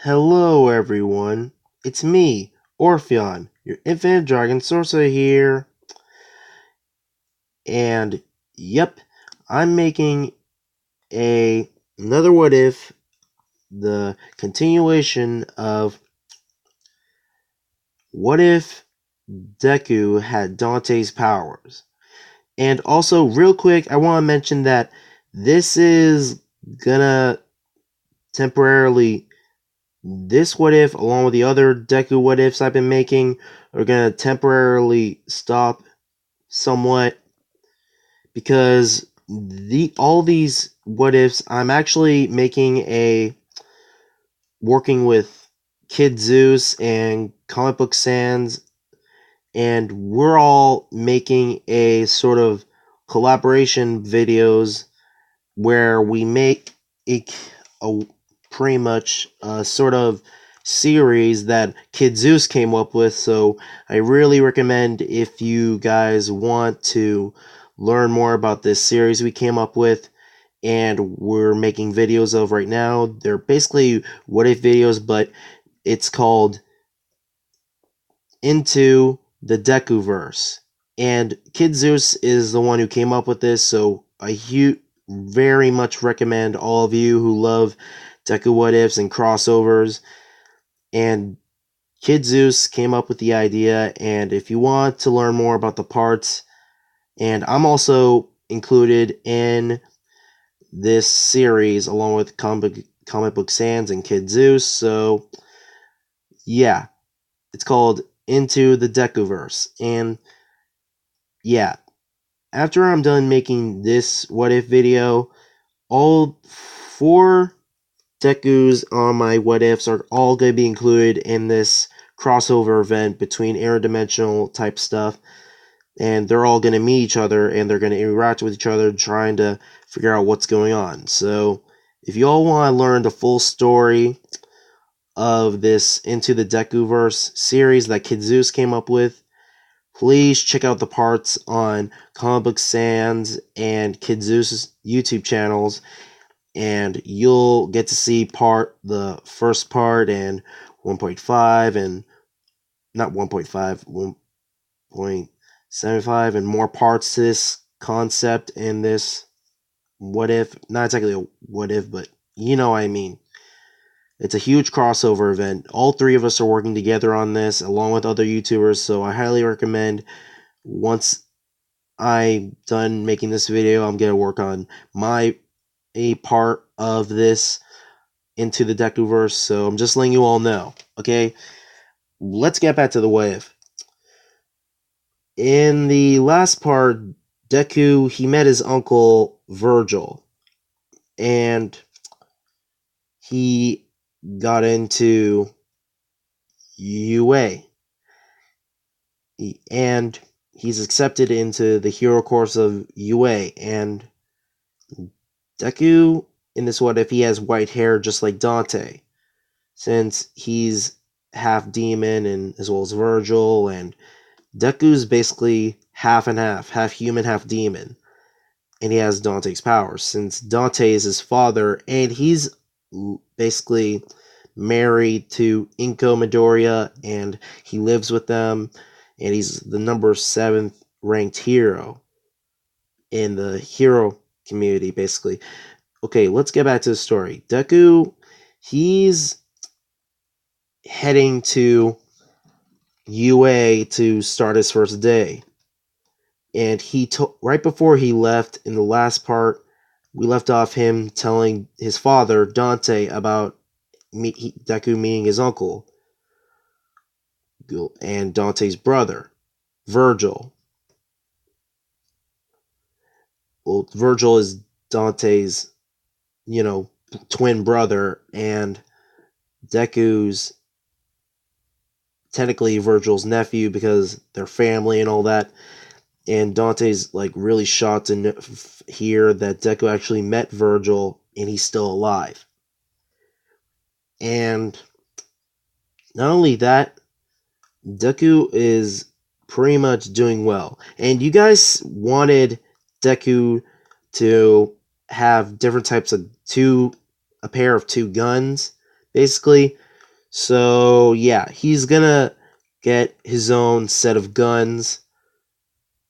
Hello everyone, it's me, Orpheon, your infinite dragon sorcerer here, and yep, I'm making another what if, the continuation of what if Deku had Dante's powers. And also, real quick, I want to mention that this is gonna temporarily this what if, along with the other Deku what ifs I've been making, are gonna temporarily stop somewhat because all these what ifs I'm actually working with Kid Zeuss and Comic Book Sans, and we're all making a sort of collaboration videos where we make a pretty much a sort of series that Kid Zeuss came up with. So I really recommend, if you guys want to learn more about this series we came up with and we're making videos of right now. They're basically what if videos, but it's called Into the DekuVERSE. And Kid Zeuss is the one who came up with this, so I very much recommend all of you who love Deku what ifs and crossovers. And Kid Zeuss came up with the idea, and if you want to learn more about the parts, and I'm also included in this series along with Comic Book Sans and Kid Zeuss, so yeah, it's called Into the DekuVERSE. And yeah, after I'm done making this what if video, all 4 Dekus on my what ifs are all going to be included in this crossover event between interdimensional type stuff, and they're all going to meet each other and they're going to interact with each other trying to figure out what's going on. So if you all want to learn the full story of this Into the DekuVERSE series that Kid Zeuss came up with, please check out the parts on Comic Book Sans and Kid Zeuss' YouTube channels, and you'll get to see the first part and 1.5 and not 1.5, 1.75 and more parts to this concept and this what if. Not exactly a what if, but you know what I mean. It's a huge crossover event. All 3 of us are working together on this along with other YouTubers, so I highly recommend, once I'm done making this video, I'm going to work on a part of this Into the DekuVERSE, so I'm just letting you all know. Okay, let's get back to the what if. In the last part, Deku, he met his uncle Virgil, and he got into UA, and he's accepted into the hero course of UA. And Deku, in this what if, he has white hair just like Dante, since he's half demon, and as well as Virgil, and Deku's basically half and half human, half demon, and he has Dante's powers since Dante is his father, and he's basically married to Inko Midoriya, and he lives with them, and he's the number 7th ranked hero in the hero community, basically. Okay, let's get back to the story. Deku, he's heading to UA to start his first day. And right before he left, in the last part, we left off him telling his father, Dante, about Deku meeting his uncle and Dante's brother, Virgil. Well, Virgil is Dante's, twin brother, and Deku's technically Virgil's nephew because they're family and all that. And Dante's really shocked to hear that Deku actually met Virgil and he's still alive. And not only that, Deku is pretty much doing well. And you guys wanted Deku to have different types of a pair of 2 guns, basically. So yeah, he's gonna get his own set of guns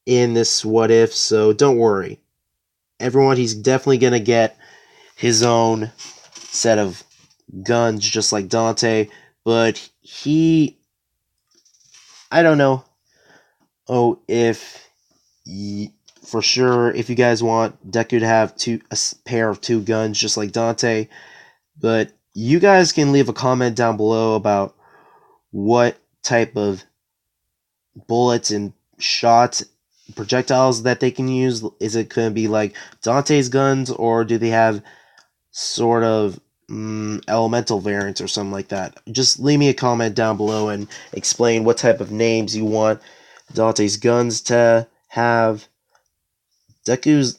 in this what if, so don't worry. Everyone, he's definitely gonna get his own set of guns just like Dante, but I don't know. Oh, if for sure, if you guys want Deku to have a pair of two guns just like Dante, but you guys can leave a comment down below about what type of bullets and shots, projectiles that they can use. Is it going to be like Dante's guns, or do they have sort of elemental variants or something like that? Just leave me a comment down below and explain what type of names you want Dante's guns to have. Deku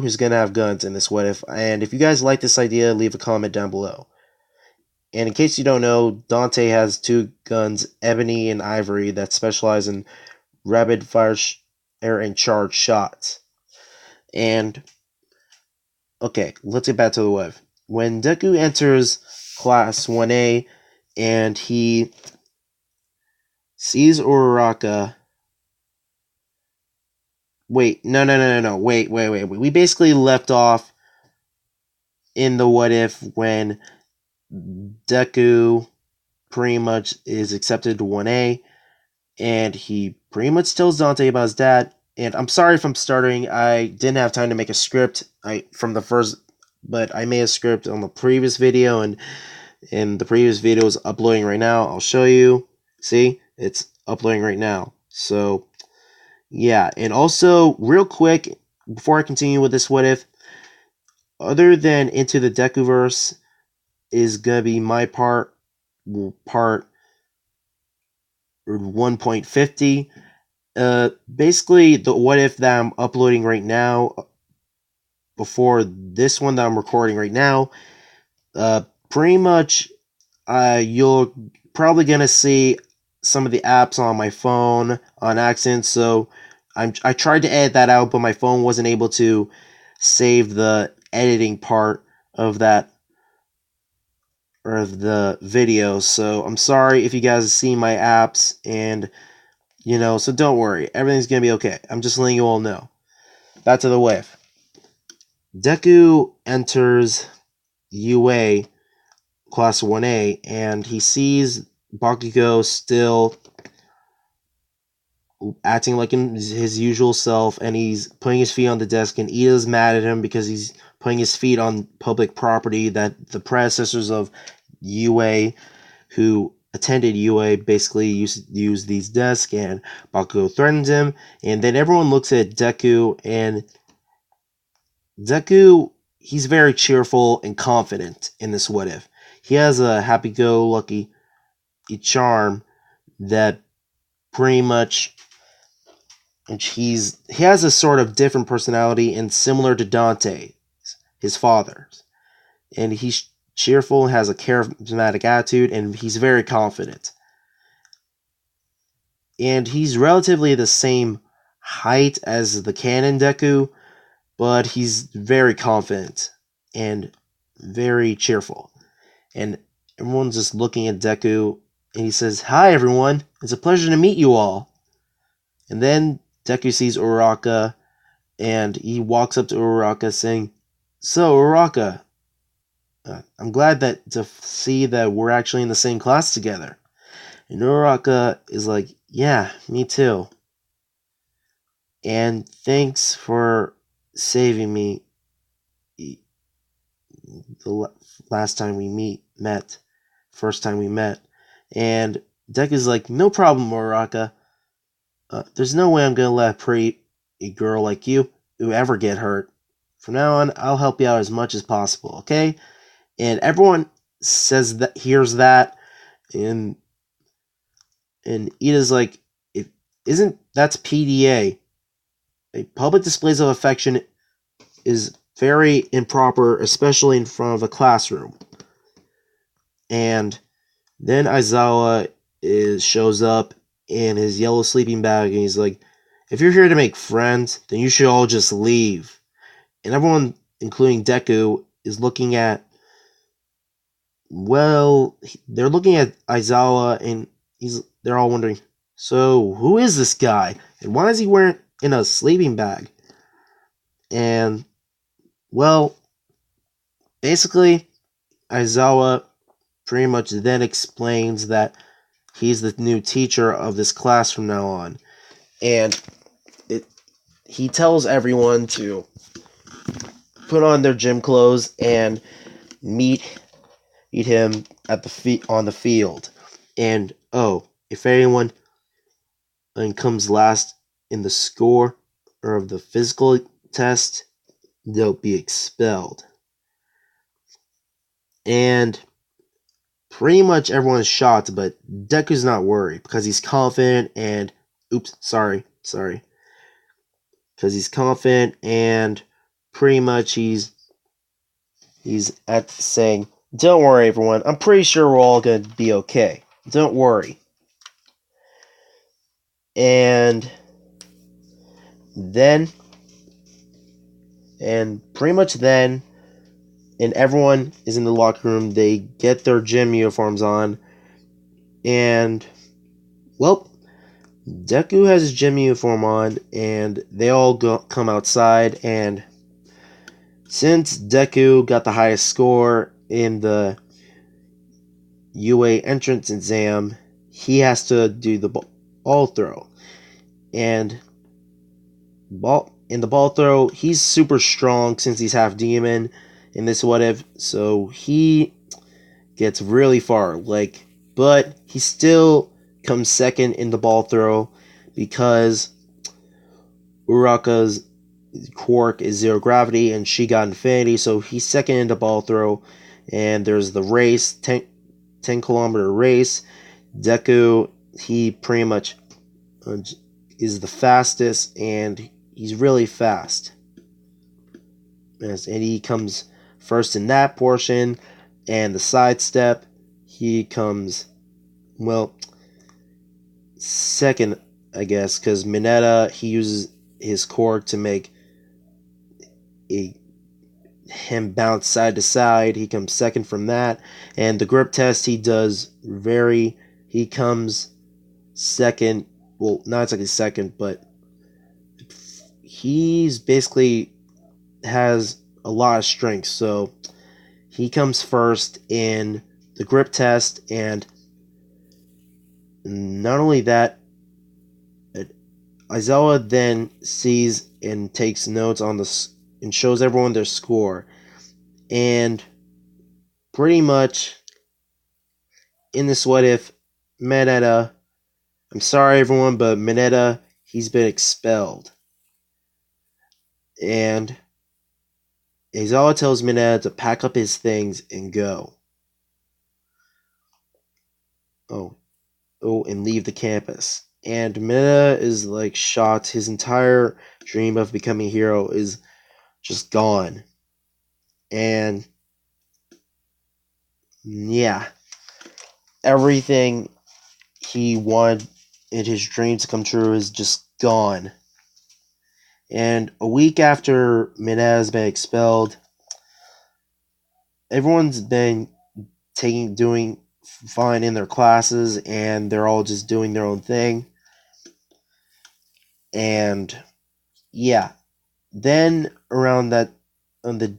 is gonna have guns in this what if, and if you guys like this idea, leave a comment down below. And in case you don't know, Dante has two guns, Ebony and Ivory, that specialize in rapid fire air and charge shots. And okay, let's get back to the what if. When Deku enters class 1A and he sees Uraraka. Wait, no. Wait. We basically left off in the what if when Deku pretty much is accepted to 1A and he pretty much tells Dante about his dad. And I'm sorry if I'm stuttering. I didn't have time to make a script but I made a script on the previous video, and the previous video is uploading right now. I'll show you. See, it's uploading right now. So yeah, and also real quick before I continue with this what if, other than Into the DekuVERSE is gonna be my part 1.50. Basically the what if that I'm uploading right now before this one that I'm recording right now, pretty much you're probably gonna see some of the apps on my phone on accident, so I tried to edit that out, but my phone wasn't able to save the editing part of that or of the video, so I'm sorry if you guys see my apps, and so don't worry, everything's gonna be okay. I'm just letting you all know. Back to the wave. Deku enters UA class 1A and he sees Bakugo still acting like his usual self, and he's putting his feet on the desk, and Iida's mad at him because he's putting his feet on public property that the predecessors of UA who attended UA basically use these desks, and Bakugo threatens him, and then everyone looks at Deku, and Deku, he's very cheerful and confident in this what if. He has a happy-go-lucky charm that pretty much, he has a sort of different personality and similar to Dante, his father's. And he's cheerful, has a charismatic attitude, and he's very confident. And he's relatively the same height as the canon Deku, but he's very confident and very cheerful. And everyone's just looking at Deku, and he says, "Hi everyone, it's a pleasure to meet you all." And then Deku sees Uraraka, and he walks up to Uraraka saying, "So Uraraka, I'm glad to see that we're actually in the same class together." And Uraraka is like, "Yeah, me too. And thanks for saving me the last time we first time we met." And Deku's like, "No problem, Uraraka. There's no way I'm gonna let a girl like you ever get hurt. From now on, I'll help you out as much as possible, okay?" And everyone hears that, and Iida's like, that's PDA. A public displays of affection is very improper, especially in front of a classroom. And then Aizawa shows up in his yellow sleeping bag, and he's like, "If you're here to make friends, then you should all just leave." And everyone, including Deku, is looking at well, they're looking at Aizawa, and they're all wondering, so who is this guy? And why is he wearing in a sleeping bag? And, well, basically, Aizawa pretty much then explains that he's the new teacher of this class from now on. And he tells everyone to put on their gym clothes and meet him at on the field. And if anyone comes last in the score or of the physical test, they'll be expelled. And pretty much everyone's shocked, but Deku's not worried because he's confident and sorry. Because he's confident and pretty much he's at saying, don't worry everyone, I'm pretty sure we're all going to be okay. Don't worry. And pretty much then, and everyone is in the locker room, they get their gym uniforms on, and, well, Deku has his gym uniform on, and they all come outside, and since Deku got the highest score in the UA entrance exam, he has to do the ball throw. And in the ball throw, he's super strong since he's half demon in this what if, so he gets really far, but he still comes second in the ball throw because Uraraka's quirk is zero gravity and she got infinity, so he's second in the ball throw. And there's the race, 10-kilometer race. Deku, he pretty much is the fastest, and he's really fast. And he comes first in that portion. And the sidestep, he comes, well, second, I guess, because Mineta, he uses his quirk to make him bounce side to side. He comes second from that. And the grip test, he comes second, well, not exactly second, but he's basically has a lot of strength, so he comes first in the grip test. And not only that, Aizawa then sees and takes notes on and shows everyone their score. And pretty much in this what if, Mineta, I'm sorry everyone, but Mineta, he's been expelled. And Aizawa tells Mineta to pack up his things and go. And leave the campus. And Mineta is shocked. His entire dream of becoming a hero is just gone. And yeah, everything he wanted in his dream to come true is just gone. And a week after Mineta has been expelled, everyone's been doing fine in their classes, and they're all just doing their own thing. And yeah, then around that, on the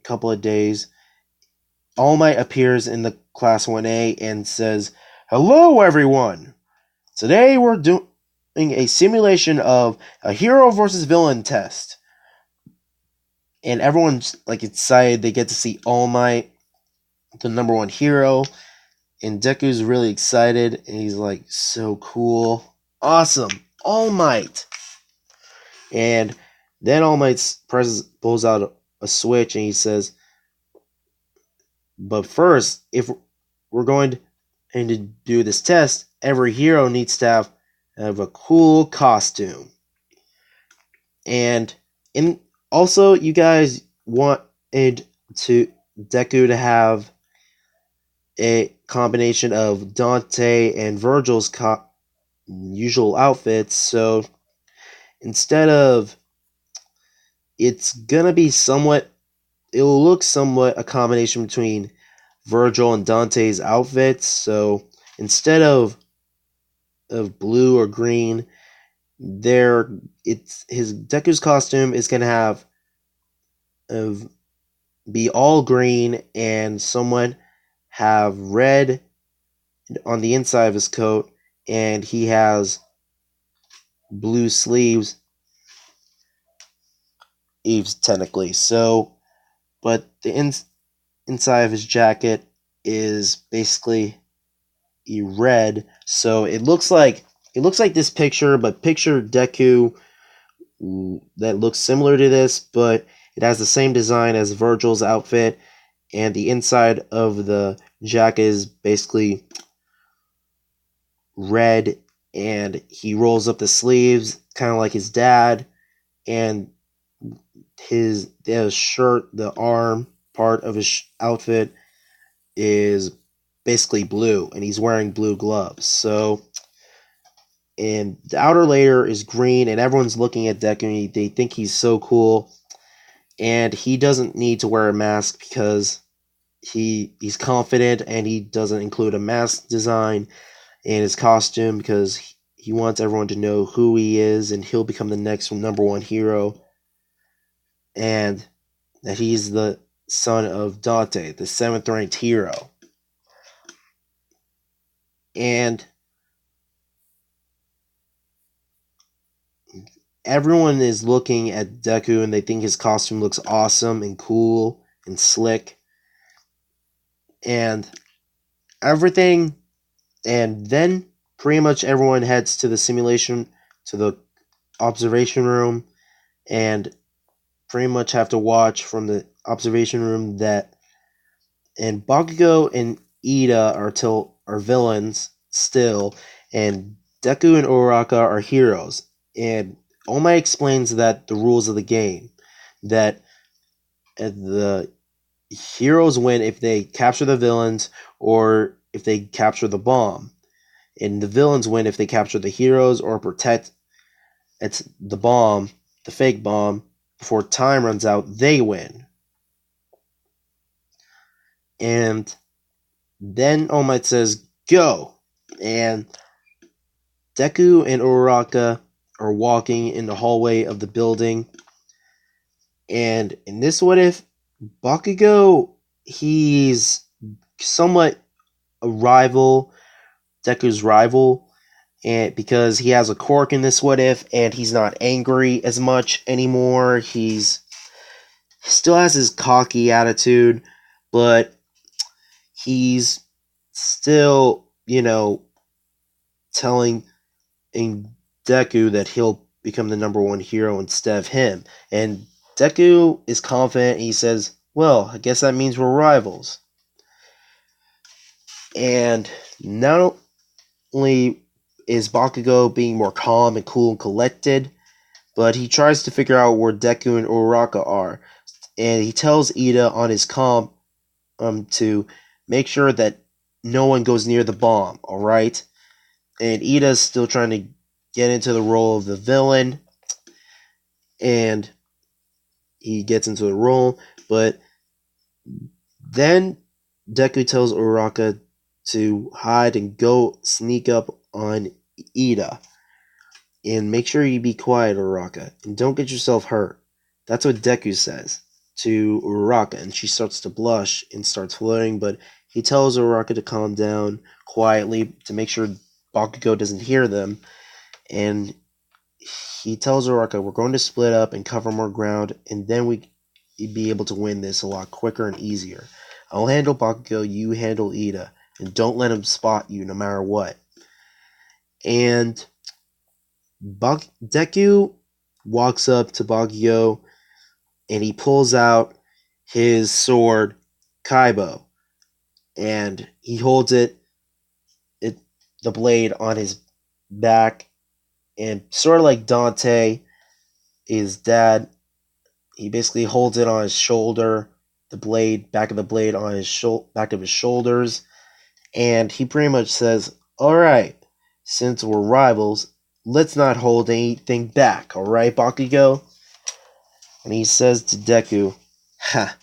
couple of days, All Might appears in the class 1A and says, "Hello everyone! Today we're doing a simulation of a hero versus villain test." And everyone's excited. They get to see All Might, the number one hero. And Deku's really excited. And he's so cool. Awesome. All Might. And then All Might pulls out a switch and he says, but first, if we're going to do this test, every hero needs to have a cool costume. And also, you guys wanted Deku to have a combination of Dante and Virgil's usual outfits, so instead of, it'll look somewhat a combination between Virgil and Dante's outfits. So instead of blue or green, it's his Deku's costume is gonna have of be all green and somewhat have red on the inside of his coat, and he has blue sleeves, Eves technically. So, but the inside of his jacket is basically red. So it looks like this picture, but picture Deku that looks similar to this, but it has the same design as Virgil's outfit, and the inside of the jacket is basically red, and he rolls up the sleeves, kind of like his dad, and the shirt, the arm part of his outfit is basically blue, and he's wearing blue gloves. So, and the outer layer is green, and everyone's looking at Deku, and they think he's so cool, and he doesn't need to wear a mask because he's confident, and he doesn't include a mask design in his costume because he wants everyone to know who he is, and he'll become the next number one hero, and that he's the son of Dante, the 7th ranked hero. And everyone is looking at Deku and they think his costume looks awesome and cool and slick. And everything, and then pretty much everyone heads to the simulation, to the observation room, and pretty much have to watch from the observation room that, and Bakugo and Iida are villains still, and Deku and Uraraka are heroes. And All Might explains that the rules of the game, that the heroes win if they capture the villains or if they capture the bomb, and the villains win if they capture the heroes or protect the bomb, the fake bomb, before time runs out. They win. And then All Might says, "Go!" And Deku and Uraraka are walking in the hallway of the building. And in this what if, Bakugo, he's somewhat a rival, Deku's rival, and because he has a quirk in this what if, and he's not angry as much anymore. He still has his cocky attitude, but he's still, telling Deku that he'll become the number one hero instead of him. And Deku is confident. He says, "Well, I guess that means we're rivals." And not only is Bakugo being more calm and cool and collected, but he tries to figure out where Deku and Uraraka are. And he tells Iida on his comm to make sure that no one goes near the bomb, alright? And Iida's still trying to get into the role of the villain, and he gets into the role, but then Deku tells Uraraka to hide and go sneak up on Iida. And make sure you be quiet, Uraraka, and don't get yourself hurt. That's what Deku says to Uraraka, and she starts to blush and starts floating, but he tells Uraraka to calm down quietly to make sure Bakugo doesn't hear them, and he tells Uraraka, "We're going to split up and cover more ground, and then we'd be able to win this a lot quicker and easier. I'll handle Bakugo, you handle Iida, and don't let him spot you no matter what." And Deku walks up to Bakugo, and he pulls out his sword, Kaibo, and he holds the blade on his back, and sort of like Dante, his dad, he basically holds it on his shoulder, the blade, back of the blade on his back of his shoulders, and he pretty much says, "Alright, since we're rivals, let's not hold anything back, alright, Bakugo?" And he says to Deku, "Ha,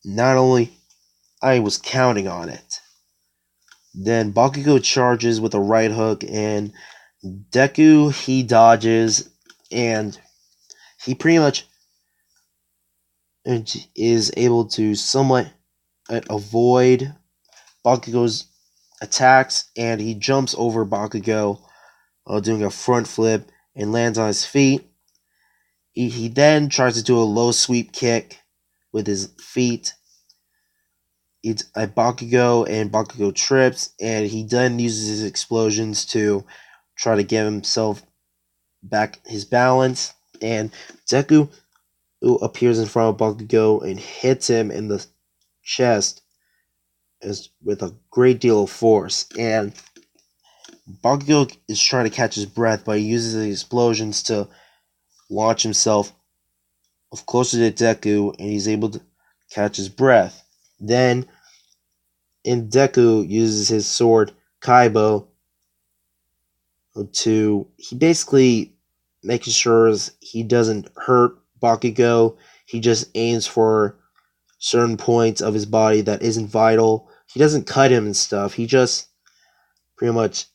not only I was counting on it. Then Bakugo charges with a right hook, and Deku, he dodges, and he pretty much is able to somewhat avoid Bakugo's attacks, and he jumps over Bakugo, doing a front flip, and lands on his feet. He then tries to do a low sweep kick with his feet. It's a Bakugo, and Bakugo trips, and he then uses his explosions to try to give himself back his balance. And Deku appears in front of Bakugo and hits him in the chest with a great deal of force. And Bakugo is trying to catch his breath, but he uses the explosions to launch himself closer to Deku, and he's able to catch his breath. Then, Deku uses his sword, Kaibo, he basically making sure he doesn't hurt Bakugo. He just aims for certain points of his body that isn't vital. He doesn't cut him and stuff. He just pretty much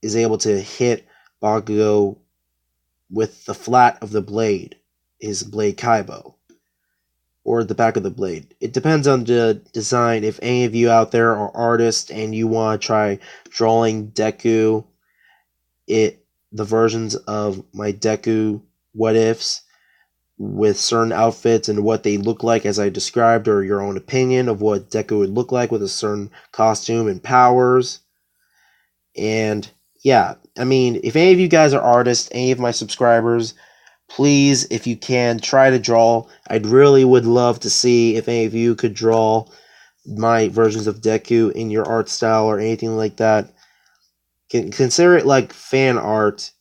is able to hit Bakugo with the flat of the blade, his blade Kaibo, or the back of the blade. It depends on the design. If any of you out there are artists and you want to try drawing Deku, the versions of my Deku what ifs with certain outfits and what they look like as I described, or your own opinion of what Deku would look like with a certain costume and powers. And yeah, I mean, if any of you guys are artists, any of my subscribers, please, if you can, try to draw. I'd really would love to see if any of you could draw my versions of Deku in your art style or anything like that. Consider it like fan art,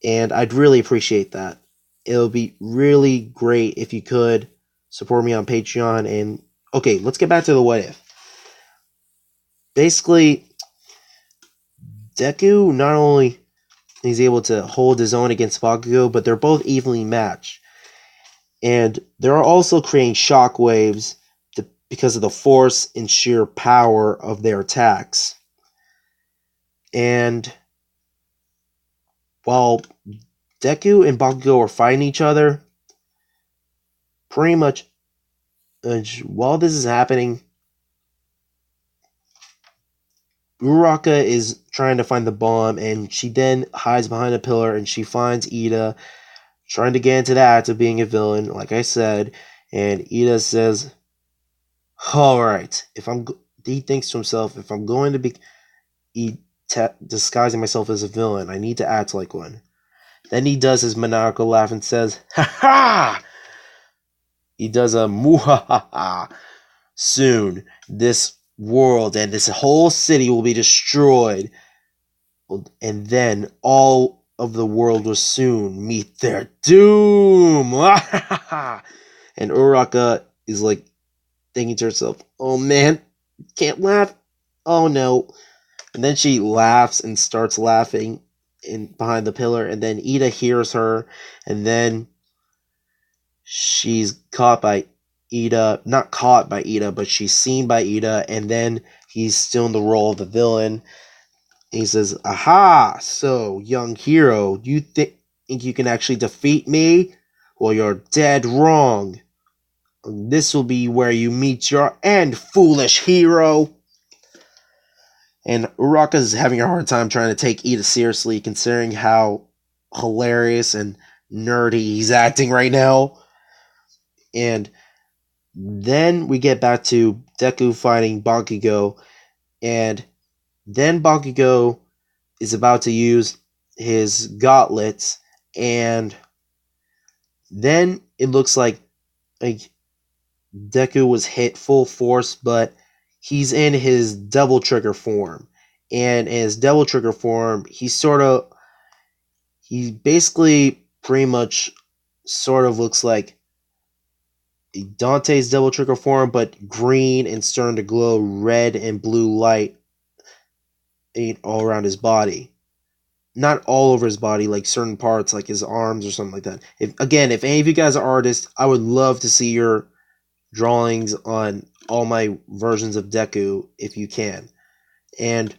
and I'd really appreciate that. It'll be really great if you could support me on Patreon. And okay, let's get back to the what if. Basically, Deku not only is able to hold his own against Bakugo, but they're both evenly matched. And they're also creating shockwaves because of the force and sheer power of their attacks. And while Deku and Bakugo are fighting each other, pretty much while this is happening, Uraraka is trying to find the bomb, and she then hides behind a pillar, and she finds Iida, trying to get into the act of being a villain, like I said. And Iida says, "Alright, he thinks to himself, if I'm going to be disguising myself as a villain, I need to act like one." Then he does his maniacal laugh and says, "Ha ha!" He does a muhahaha. Soon, this world and this whole city will be destroyed. And then all of the world will soon meet their doom. And Uraraka is like thinking to herself, "Oh man, can't laugh. Oh no." And then she laughs and starts laughing behind the pillar, and then Iida hears her, and then she's caught by Iida, not caught by Iida, but she's seen by Iida, and then he's still in the role of the villain. And he says, "Aha! So, young hero, you think you can actually defeat me? Well, you're dead wrong. This will be where you meet your end, foolish hero." And Uraraka's having a hard time trying to take Iida seriously, considering how hilarious and nerdy he's acting right now. And then we get back to Deku fighting Bakugo, and then Bakugo is about to use his gauntlets, and then it looks like Deku was hit full force, but he's in his double trigger form. And in his double trigger form, he basically pretty much sort of looks like Dante's double trigger form, but green and starting to glow red and blue light all around his body. Not all over his body, like certain parts, like his arms or something like that. If any of you guys are artists, I would love to see your drawings on all my versions of Deku if you can. And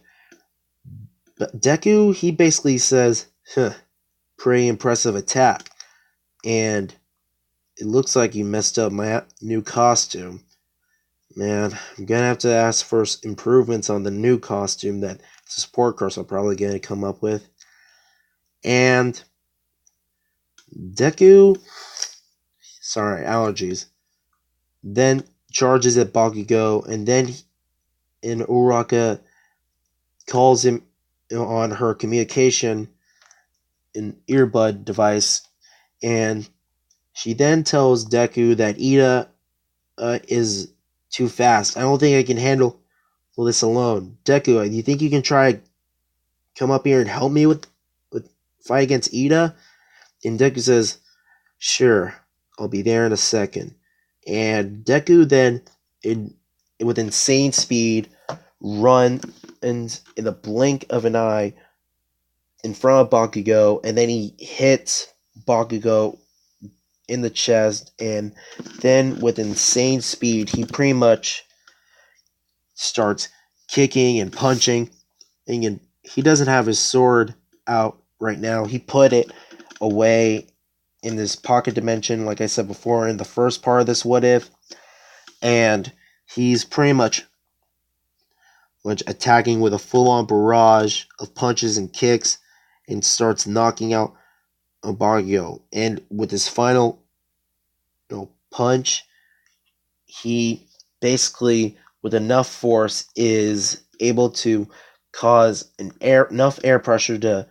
Deku, he basically says, pretty impressive attack. And it looks like you messed up my new costume. Man, I'm gonna have to ask for improvements on the new costume that the support course are probably gonna come up with. And Deku, sorry, allergies, then charges at Bakugo, and then Uraraka calls him on her communication an earbud device, and she then tells Deku that Iida is too fast. I don't think I can handle this alone. Deku, do you think you can try to come up here and help me with fight against Iida? And Deku says, sure, I'll be there in a second. And Deku then, with insane speed, runs in the blink of an eye in front of Bakugo, and then he hits Bakugo in the chest, and then with insane speed, he pretty much starts kicking and punching, and he doesn't have his sword out right now. He put it away in this pocket dimension, like I said before, in the first part of this what if, and he's pretty much attacking with a full-on barrage of punches and kicks, and starts knocking out Bakugo. And with his final punch, he basically, with enough force, is able to cause enough air pressure to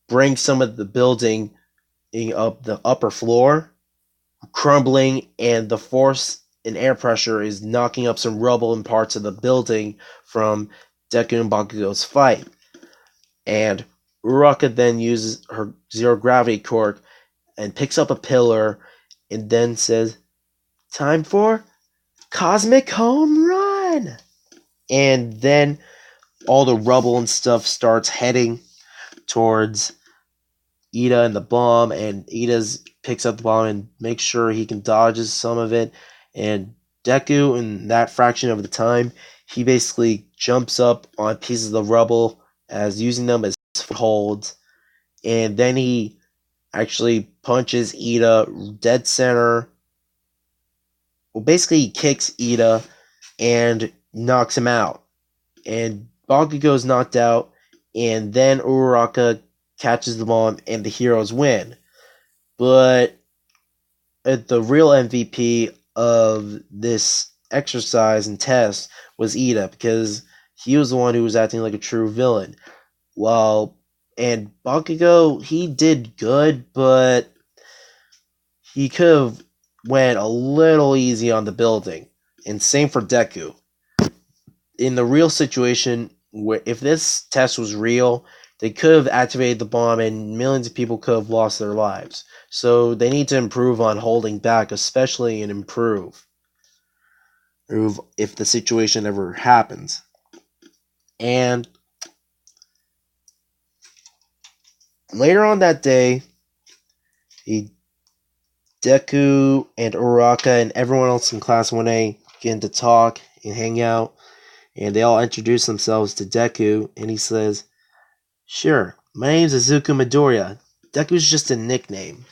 bring some of the building up the upper floor, crumbling, and the force and air pressure is knocking up some rubble and parts of the building from Deku and Bakugo's fight. And Uraraka then uses her zero gravity quirk and picks up a pillar and then says, time for Cosmic Home Run! And then all the rubble and stuff starts heading towards Iida and the bomb, and Iida picks up the bomb and makes sure he can dodge some of it. And Deku, in that fraction of the time, he basically jumps up on pieces of the rubble as using them as footholds, and then he actually punches Iida dead center. Well, basically he kicks Iida and knocks him out, and Bakugo's knocked out, and then Uraraka catches the bomb and the heroes win. But the real MVP of this exercise and test was Iida, because he was the one who was acting like a true villain. And Bakugo, he did good, but he could have went a little easy on the building. And same for Deku. In the real situation, if this test was real, they could have activated the bomb and millions of people could have lost their lives. So they need to improve on holding back, especially and improve if the situation ever happens. And later on that day, Deku and Uraraka and everyone else in Class 1A begin to talk and hang out, and they all introduce themselves to Deku, and he says, sure, my name's Izuku Midoriya. Deku's just a nickname.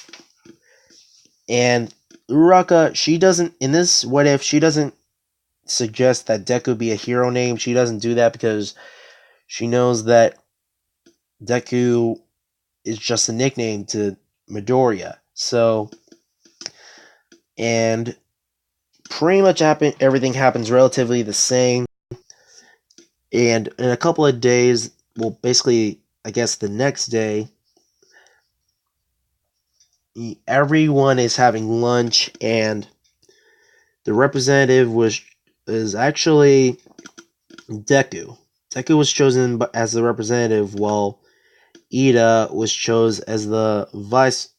And Uraraka, she doesn't, in this what if, she doesn't suggest that Deku be a hero name. She doesn't do that because she knows that Deku is just a nickname to Midoriya. So, and pretty much everything happens relatively the same. And in a couple of days, well, basically, I guess the next day, everyone is having lunch, and the representative is actually Deku. Deku was chosen as the representative, while Iida was chosen as the vice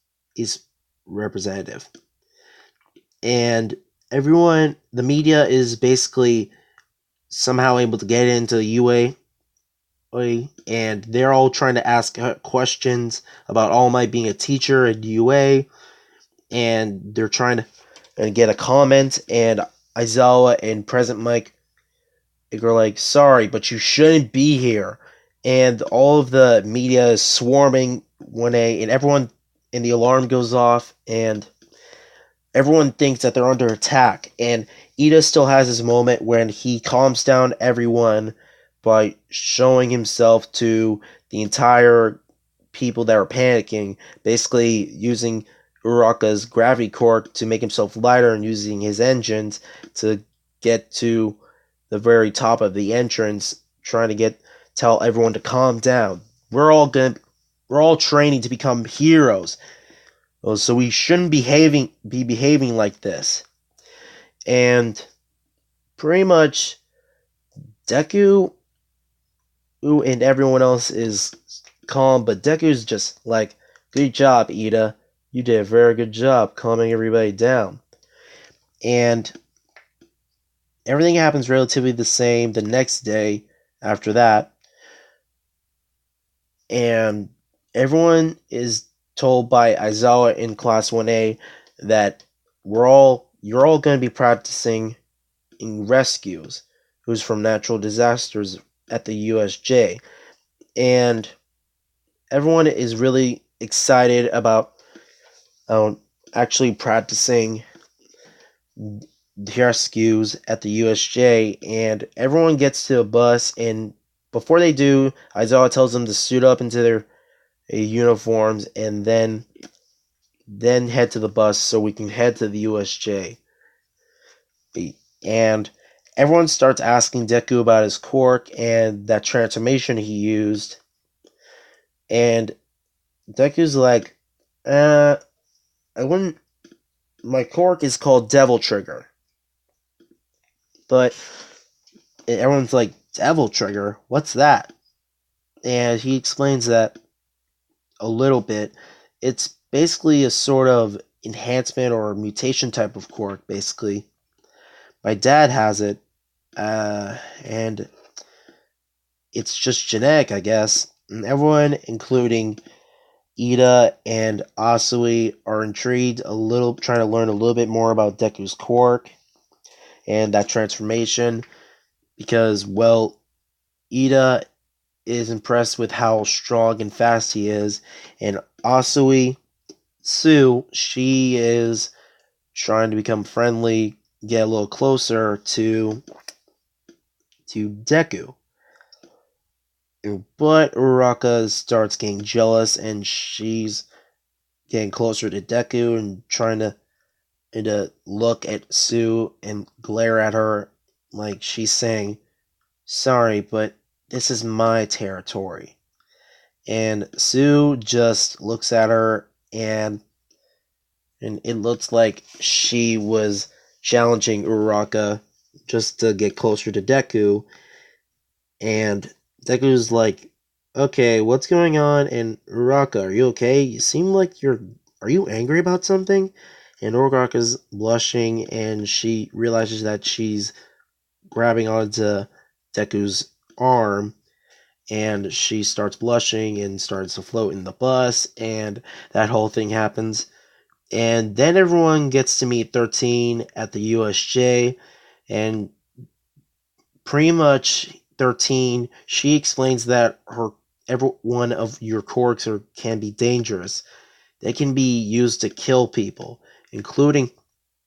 representative. And everyone, the media is basically somehow able to get into UA, and they're all trying to ask questions about All Might being a teacher at UA, and they're trying to get a comment, and Aizawa and Present Mike are like, sorry, but you shouldn't be here. And all of the media is swarming 1A, and everyone, and the alarm goes off, and everyone thinks that they're under attack. And Iida still has his moment when he calms down everyone by showing himself to the entire people that are panicking, basically using Uraraka's gravity cork to make himself lighter and using his engines to get to the very top of the entrance, trying to tell everyone to calm down. We're all training to become heroes. So we shouldn't be behaving like this. And pretty much Deku and everyone else is calm, but Deku's just like, good job, Iida. You did a very good job calming everybody down. And everything happens relatively the same the next day after that. And everyone is told by Aizawa in Class 1A that you're all going to be practicing in rescues, who's from natural disasters at the USJ. And everyone is really excited about actually practicing rescues at the USJ, and everyone gets to a bus, and before they do, Aizawa tells them to suit up into their uniforms and then head to the bus so we can head to the USJ. And everyone starts asking Deku about his quirk and that transformation he used, and Deku's like, I wouldn't. My quirk is called Devil Trigger. But everyone's like, Devil Trigger? What's that? And he explains that a little bit. It's basically a sort of enhancement or mutation type of quirk, basically. My dad has it, and it's just genetic, I guess. And everyone, including Iida and Asui, are intrigued trying to learn a little bit more about Deku's quirk and that transformation, because, well, Iida is impressed with how strong and fast he is, and Asui Sue, she is trying to become friendly, get a little closer to Deku. But Uraraka starts getting jealous, and she's getting closer to Deku and trying to look at Sue and glare at her like she's saying, sorry, but this is my territory. And Sue just looks at her, and it looks like she was challenging Uraraka just to get closer to Deku. And Deku's like, okay, what's going on? And Uraraka, are you okay? You seem like are you angry about something? And Uraraka's blushing, and she realizes that she's grabbing onto Deku's arm, and she starts blushing and starts to float in the bus, and that whole thing happens. And then everyone gets to meet 13 at the USJ, and pretty much 13, she explains that every one of your quirks can be dangerous. They can be used to kill people, including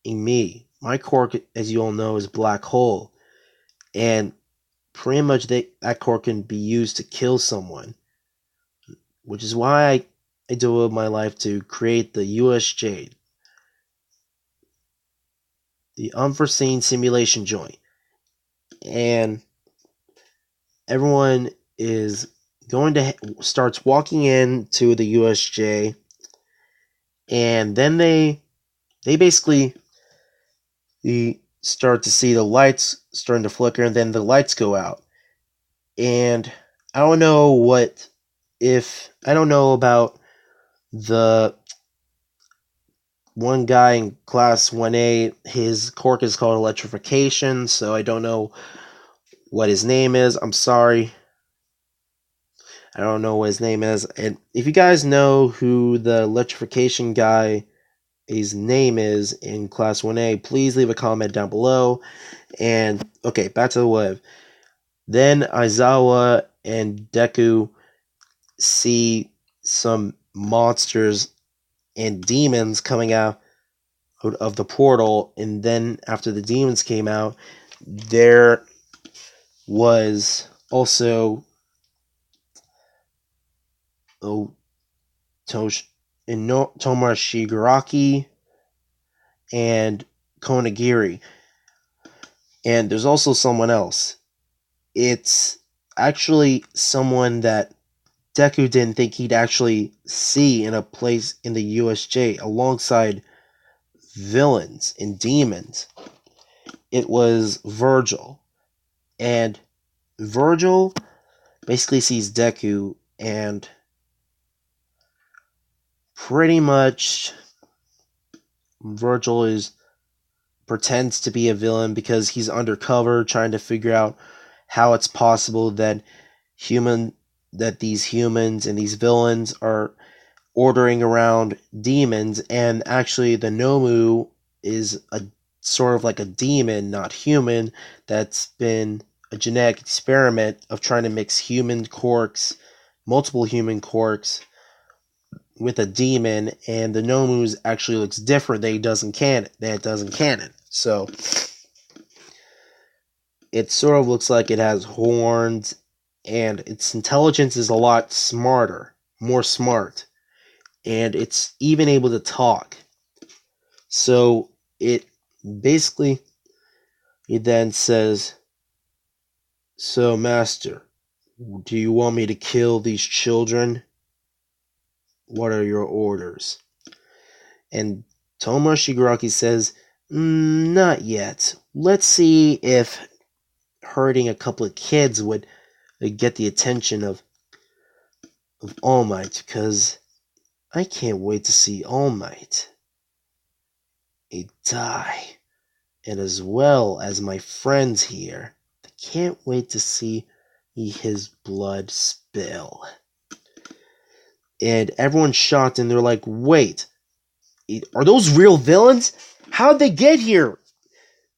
me. My quirk, as you all know, is Black Hole, and pretty much that quirk can be used to kill someone, which is why I devote my life to create the USJ, the Unforeseen Simulation Joint. And everyone is starts walking into the USJ, and then they basically start to see the lights starting to flicker, and then the lights go out. And I don't know about the one guy in class 1A, his quirk is called electrification, so I don't know what his name is. I'm sorry. I don't know what his name is. And if you guys know who the electrification guy his name is in Class 1A, please leave a comment down below. And, okay, back to the web. Then Aizawa and Deku see some monsters and demons coming out of the portal, and then after the demons came out, there was also Tomashigaraki and Konagiri. And there's also someone else. It's actually someone that Deku didn't think he'd actually see in a place in the USJ alongside villains and demons. It was Virgil. And Virgil basically sees Deku and pretty much Virgil pretends to be a villain because he's undercover trying to figure out how it's possible that these humans and these villains are ordering around demons, and actually the Nomu is a sort of like a demon, not human, that's been a genetic experiment of trying to mix multiple human quirks with a demon, and the Nomu actually looks different than it does in canon. So it sort of looks like it has horns, and its intelligence is a lot more smart, and it's even able to talk. So it basically, he then says, "So, Master, do you want me to kill these children? What are your orders?" And Toma Shigaraki says, "Not yet. Let's see if hurting a couple of kids would get the attention of All Might, because I can't wait to see All Might die, and as well as my friends here. I can't wait to see his blood spill." And everyone's shocked, and they're like, "Wait, are those real villains? How'd they get here?"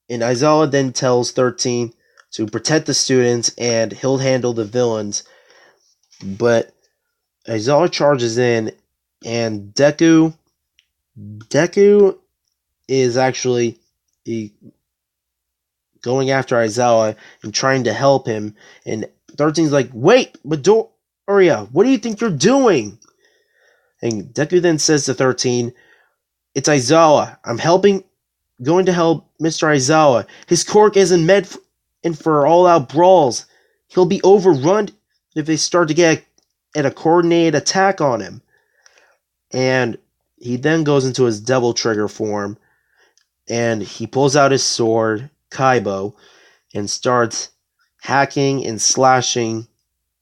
And Aizawa then tells 13 to protect the students, and he'll handle the villains. But Aizawa charges in, and Deku is actually going after Aizawa and trying to help him. And 13's like, "Wait, Midoriya, what do you think you're doing?" And Deku then says to 13, "It's Aizawa. Going to help Mr. Aizawa. His quirk isn't meant for all-out brawls. He'll be overrun if they start to get a coordinated attack on him." And he then goes into his Devil Trigger form, and he pulls out his sword, Kaibo, and starts hacking and slashing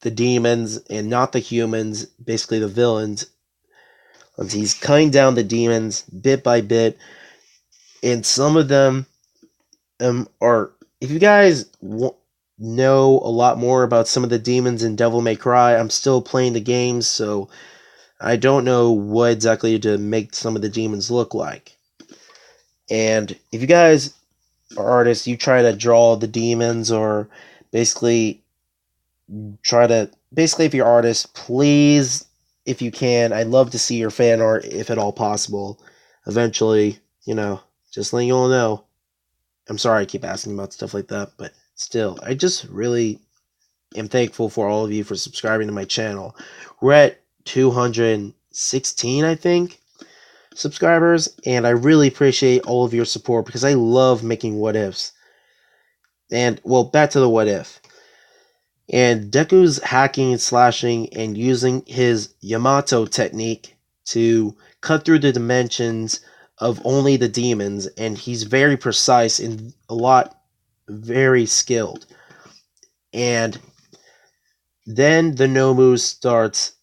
the demons, and not the humans, basically the villains. And he's cutting down the demons bit by bit, and some of them are, if you guys know a lot more about some of the demons in Devil May Cry, I'm still playing the game, so I don't know what exactly to make some of the demons look like. And if you guys are artists, you try to draw the demons, or basically if you're artists, please, if you can, I'd love to see your fan art if at all possible. Eventually, just letting you all know. I'm sorry I keep asking about stuff like that, but still, I just really am thankful for all of you for subscribing to my channel. We're at 216, I think, subscribers, and I really appreciate all of your support because I love making what ifs. And, well, back to the what if. And Deku's hacking and slashing and using his Yamato technique to cut through the dimensions of only the demons, and he's very precise and very skilled. And then the Nomu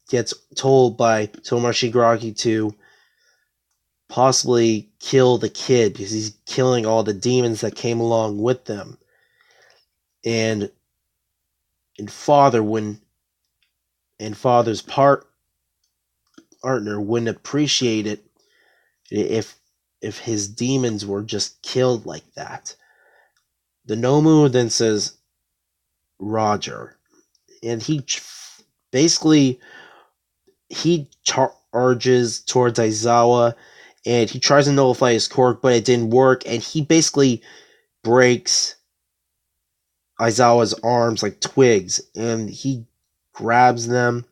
gets told by Tomashigaraki to possibly kill the kid because he's killing all the demons that came along with them. And Father's partner wouldn't appreciate it if his demons were just killed like that. The Nomu then says, Roger. And basically he charges towards Aizawa, and he tries to nullify his quirk, but it didn't work, and he basically breaks Aizawa's arms like twigs, and he grabs them,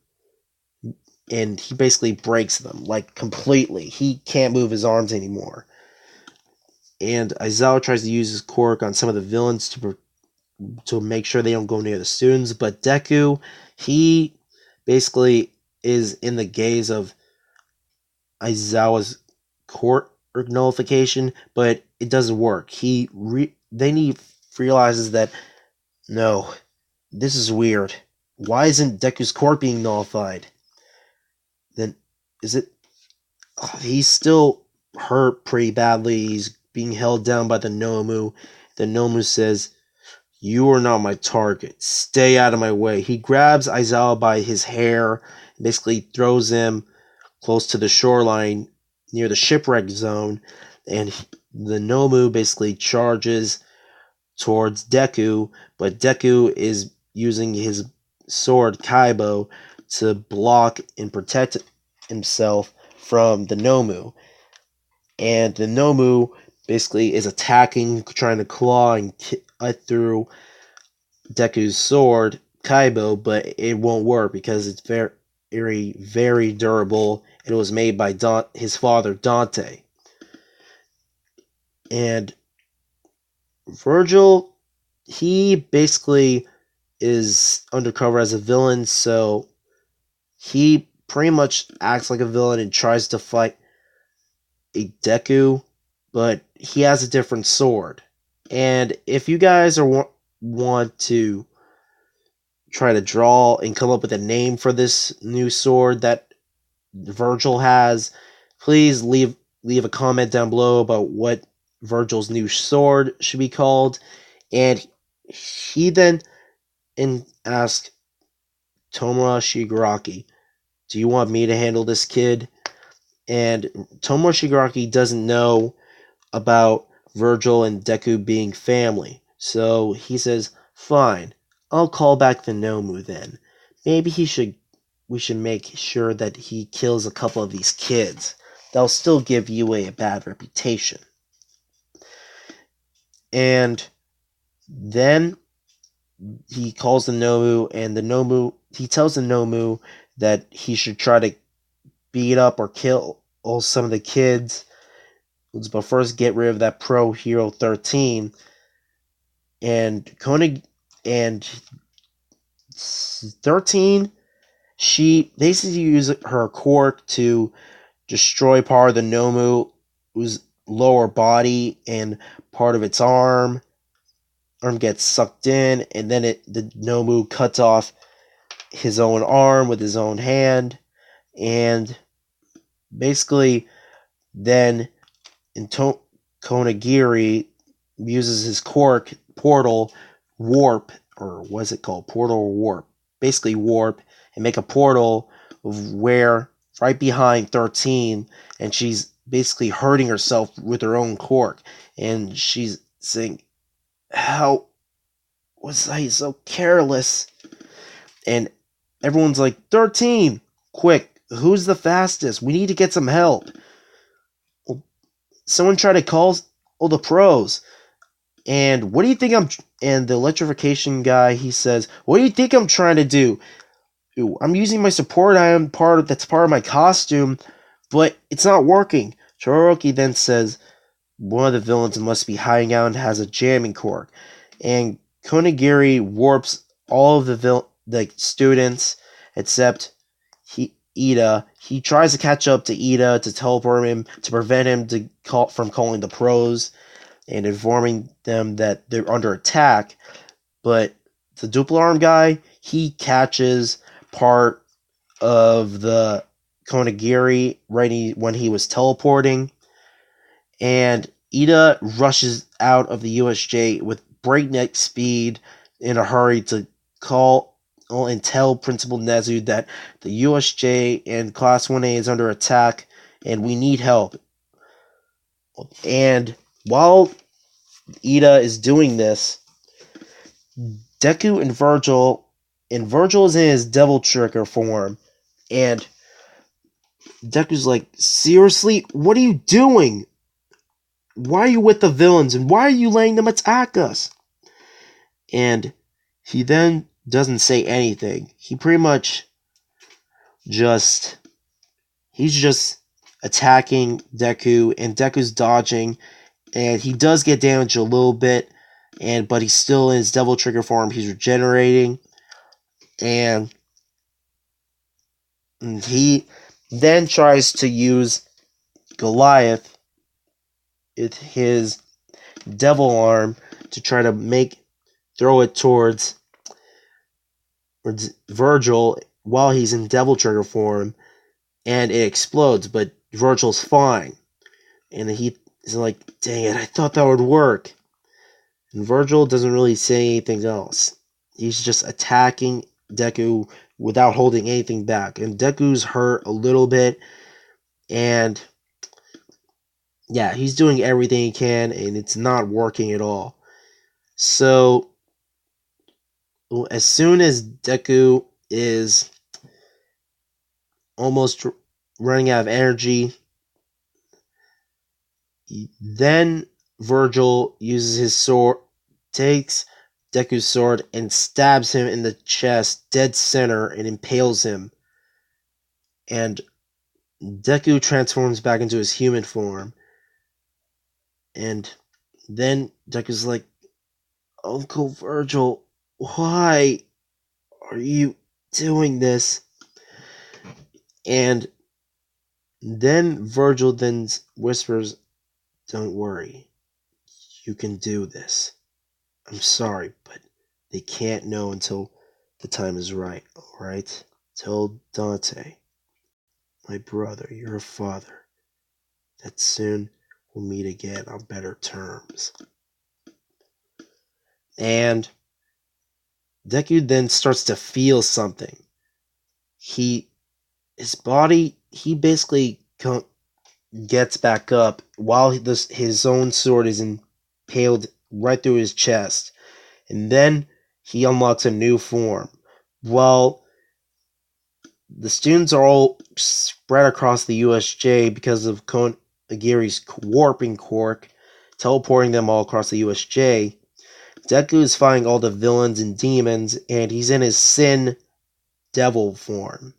and he basically breaks them, like, completely. He can't move his arms anymore. And Aizawa tries to use his quirk on some of the villains to make sure they don't go near the students, but Deku, he basically is in the gaze of Aizawa's quirk nullification, but it doesn't work. Then he realizes that, no, this is weird. Why isn't Deku's quirk being nullified? Then is it? He's still hurt pretty badly. He's being held down by the Nomu. The Nomu says, "You are not my target. Stay out of my way." He grabs Aizawa by his hair and basically throws him close to the shoreline near the shipwreck zone, and the Nomu basically charges towards Deku, but Deku is using his sword Kaibo to block and protect himself from the Nomu. And the Nomu basically is attacking, trying to claw and cut through Deku's sword Kaibo, but it won't work because it's very, very, very durable. It was made by his father Dante. And Virgil, he basically is undercover as a villain, so he pretty much acts like a villain and tries to fight a Deku, but he has a different sword. And if you guys want to try to draw and come up with a name for this new sword that Virgil has, please leave a comment down below about what Virgil's new sword should be called. And he then asked Tomura Shigaraki, "Do you want me to handle this, kid?" And Tomura Shigaraki doesn't know about Virgil and Deku being family, so he says, "Fine, I'll call back the Nomu then. Maybe we should make sure that he kills a couple of these kids. They'll still give UA a bad reputation." And then he calls the Nomu, and he tells the Nomu that he should try to beat up or kill some of the kids, but first get rid of that Pro Hero 13. And 13, she basically uses her quirk to destroy part of the Nomu's lower body, and part of its arm gets sucked in, and then the Nomu cuts off his own arm with his own hand, and basically then Konagiri uses his quirk portal warp, or what's it called, portal or warp, basically warp, and make a portal of where right behind 13, and she's basically hurting herself with her own quirk, and she's saying, "How was I so careless?" And everyone's like, "13, quick, who's the fastest? We need to get some help." Well, someone try to call all the pros. And what do you think and the electrification guy, he says, "What do you think I'm trying to do? I'm using my support item that's part of my costume, but it's not working." Todoroki then says one of the villains must be hiding out and has a jamming quirk. And Konagiri warps all of the students except Iida. He tries to catch up to Iida to teleport him to prevent him from calling the pros and informing them that they're under attack. But the dual arm guy, he catches part of the Konagiri right when he was teleporting, and Iida rushes out of the USJ with breakneck speed in a hurry to call and tell Principal Nezu that the USJ and Class 1A is under attack and we need help. And while Iida is doing this, Deku and Virgil is in his Devil Trigger form, and Deku's like, seriously, what are you doing? Why are you with the villains, and why are you letting them attack us? And he then doesn't say anything. He pretty much he's just attacking Deku, and Deku's dodging, and he does get damaged a little bit, but he's still in his Devil Trigger form. He's regenerating, and he then tries to use Goliath with his Devil Arm to try to throw it towards Virgil while he's in Devil Trigger form, and it explodes, but Virgil's fine. And he's like, dang it, I thought that would work. And Virgil doesn't really say anything else. He's just attacking Deku without holding anything back. And Deku's hurt a little bit, and yeah, he's doing everything he can, and it's not working at all. So, as soon as Deku is almost running out of energy, then Virgil uses his sword, takes Deku's sword, and stabs him in the chest, dead center, and impales him. And Deku transforms back into his human form. And then Deku's like, Uncle Virgil, why are you doing this? And then Virgil then whispers, don't worry, you can do this. I'm sorry, but they can't know until the time is right, alright? Tell Dante, my brother, your father, that soon we'll meet again on better terms. And Deku then starts to feel something. His body, he basically gets back up while his own sword is impaled right through his chest. And then he unlocks a new form. Well, the students are all spread across the USJ because of Konagiri's warping quirk, teleporting them all across the USJ. Deku is fighting all the villains and demons, and he's in his Sin Devil form.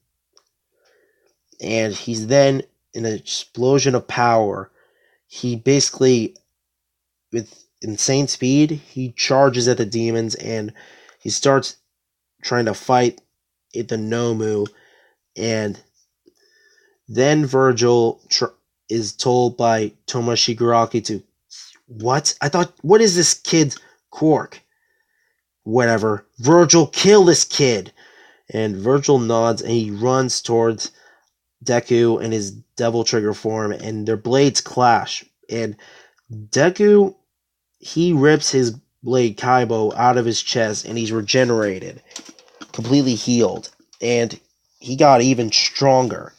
And he's then, in an explosion of power, he basically, with insane speed, he charges at the demons, and he starts trying to fight the Nomu. And then Virgil is told by Toma Shigaraki to, what is this kid's quirk? Whatever. Virgil, kill this kid. And Virgil nods, and he runs towards Deku in his Devil Trigger form, and their blades clash. And Deku, he rips his blade Kaibo out of his chest, and he's regenerated, completely healed. And he got even stronger.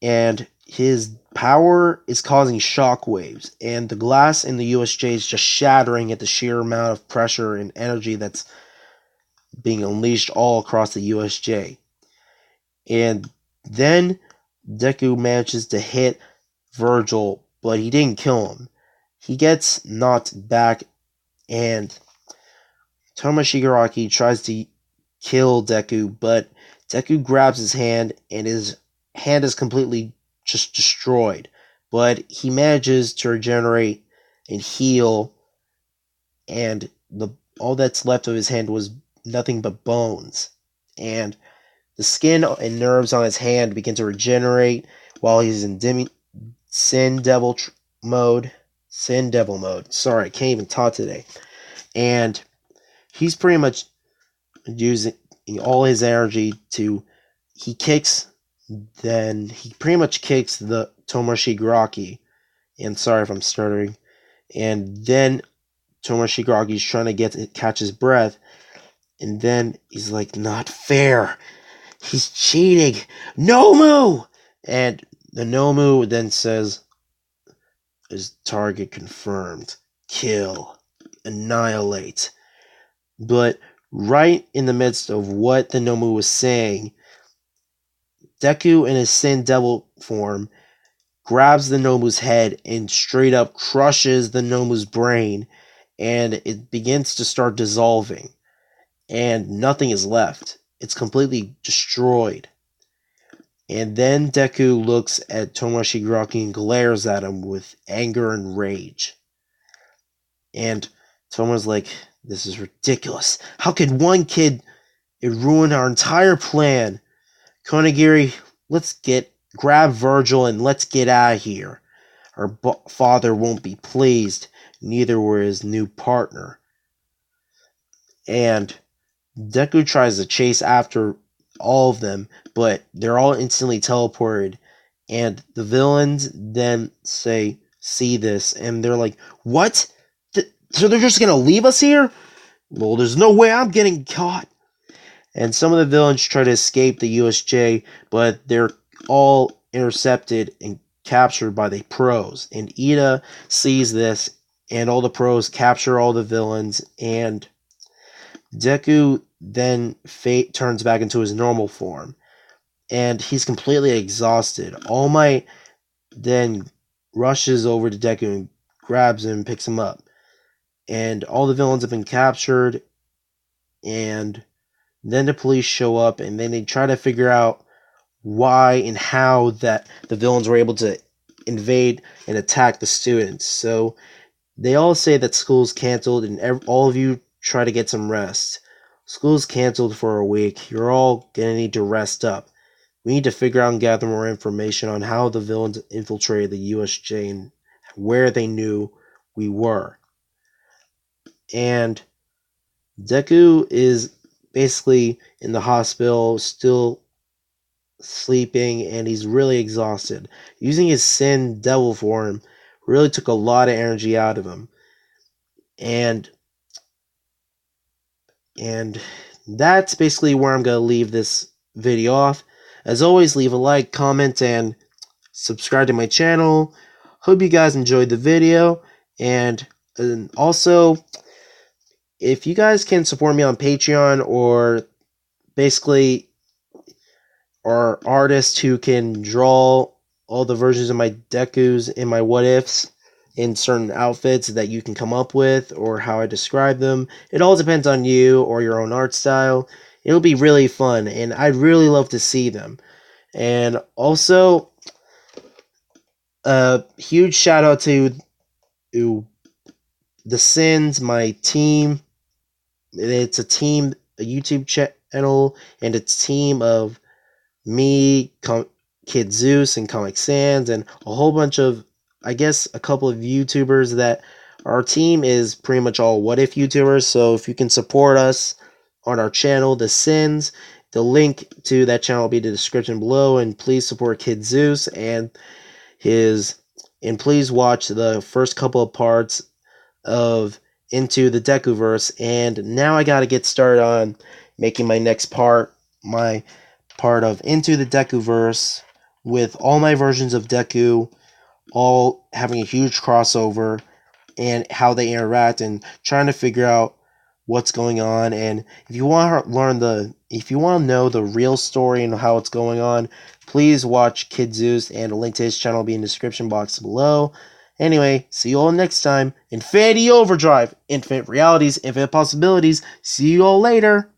And his power is causing shockwaves, and the glass in the USJ is just shattering at the sheer amount of pressure and energy that's being unleashed all across the USJ. And then Deku manages to hit Virgil, but he didn't kill him. He gets knocked back, and Toma Shigaraki tries to kill Deku, but Deku grabs his hand, and his hand is completely just destroyed. But he manages to regenerate and heal, and all that's left of his hand was nothing but bones. And the skin and nerves on his hand begin to regenerate while he's in Sin Devil mode. Sin Devil mode. Sorry, I can't even talk today. And he's pretty much using all his energy he pretty much kicks the Toma Shigaraki. And sorry if I'm stuttering. And then Toma Shigaraki's trying to catch his breath. And then he's like, not fair. He's cheating. Nomu! And the Nomu then says, is target confirmed. Kill. Annihilate. But right in the midst of what the Nomu was saying, Deku in his Sin Devil form grabs the Nomu's head and straight up crushes the Nomu's brain, and it begins to start dissolving, and nothing is left. It's completely destroyed. And then Deku looks at Tomoe Shigaraki and glares at him with anger and rage. And Tomoe's like, this is ridiculous. How could one kid ruin our entire plan? Konagiri, grab Virgil and let's get out of here. Our father won't be pleased, neither will his new partner. And Deku tries to chase after all of them, but they're all instantly teleported. And the villains then see this, and they're like, what? So they're just going to leave us here? Well, there's no way I'm getting caught. And some of the villains try to escape the USJ, but they're all intercepted and captured by the pros. And Iida sees this, and all the pros capture all the villains, and Deku then turns back into his normal form. And he's completely exhausted. All Might then rushes over to Deku and grabs him and picks him up. And all the villains have been captured, and then the police show up, and then they try to figure out why and how that the villains were able to invade and attack the students. So they all say that school's canceled, and all of you try to get some rest. School's canceled for a week. You're all gonna need to rest up. We need to figure out and gather more information on how the villains infiltrated the USJ and where they knew we were. And Deku is basically in the hospital, still sleeping, and he's really exhausted. Using his Sin Devil form really took a lot of energy out of him. And that's basically where I'm going to leave this video off. As always, leave a like, comment, and subscribe to my channel. Hope you guys enjoyed the video. And also, if you guys can support me on Patreon, or basically are artists who can draw all the versions of my Dekus and my what ifs in certain outfits that you can come up with, or how I describe them. It all depends on you or your own art style. It'll be really fun, and I'd really love to see them. And also, a huge shout out to the Sins, my team. It's a YouTube channel, and it's a team of me, Kid Zeuss, and Comic Sans, and a whole bunch of, I guess, a couple of YouTubers. That our team is pretty much all what if YouTubers. So if you can support us on our channel, The Sins, the link to that channel will be in the description below. And please support Kid Zeuss and please watch the first couple of parts of Into the DekuVERSE. And now I gotta get started on making my next part, my part of Into the DekuVERSE, with all my versions of Deku all having a huge crossover, and how they interact, and trying to figure out what's going on. And if you want to know the real story and how it's going on, please watch Kid Zeuss, and a link to his channel will be in the description box below. Anyway, see you all next time. Infinity Overdrive, infinite realities, infinite possibilities. See you all later.